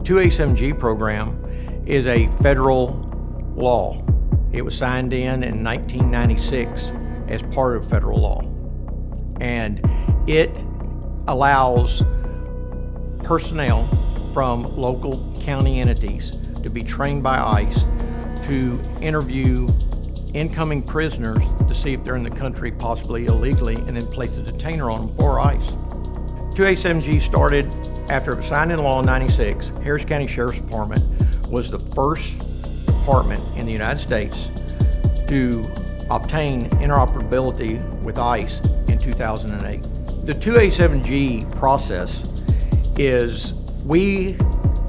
287G program is a federal law. It was signed in 1996 as part of federal law. And it allows personnel from local county entities to be trained by ICE to interview incoming prisoners to see if they're in the country possibly illegally, and then place a detainer on them for ICE. 287G started after it was signed into law in '96. Harris County Sheriff's Department was the first department in the United States to obtain interoperability with ICE in 2008. The 287G process is we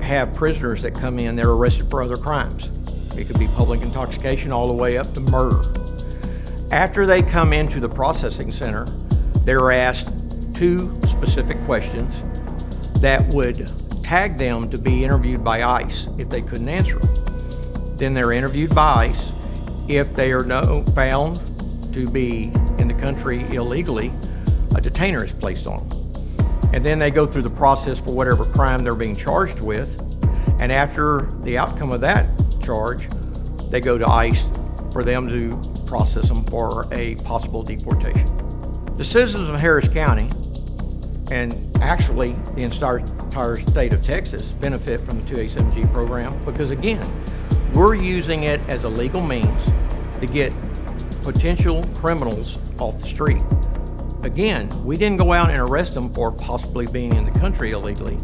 have prisoners that come in, they're arrested for other crimes. It could be public intoxication all the way up to murder. After they come into the processing center, they're asked 2 specific questions that would tag them to be interviewed by ICE if they couldn't answer them. Then they're interviewed by ICE. If they are found to be in the country illegally, a detainer is placed on them. And then they go through the process for whatever crime they're being charged with. And after the outcome of that charge, they go to ICE for them to process them for a possible deportation. The citizens of Harris County, and actually the entire state of Texas, benefit from the 287G program because, again, we're using it as a legal means to get potential criminals off the street. Again, we didn't go out and arrest them for possibly being in the country illegally.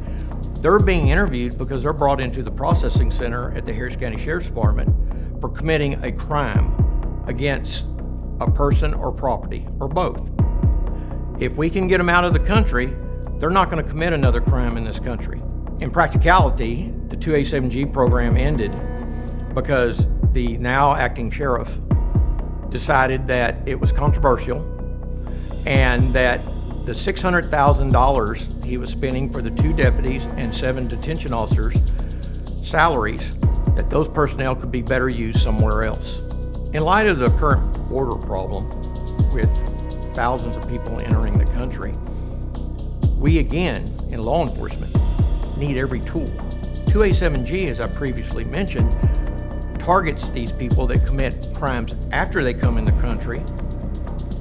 They're being interviewed because they're brought into the processing center at the Harris County Sheriff's Department for committing a crime against a person or property, or both. If we can get them out of the country, they're not going to commit another crime in this country. In practicality, the 287G program ended because the now acting sheriff decided that it was controversial and that the $600,000 he was spending for the 2 deputies and 7 detention officers' salaries, that those personnel could be better used somewhere else. In light of the current border problem with thousands of people entering the country, we again, in law enforcement, need every tool. 287G, as I previously mentioned, targets these people that commit crimes after they come in the country,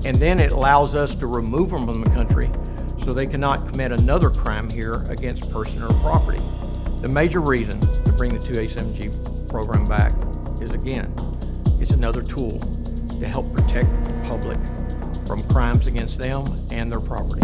and then it allows us to remove them from the country so they cannot commit another crime here against person or property. The major reason to bring the 287G program back is, again, it's another tool to help protect the public from crimes against them and their property.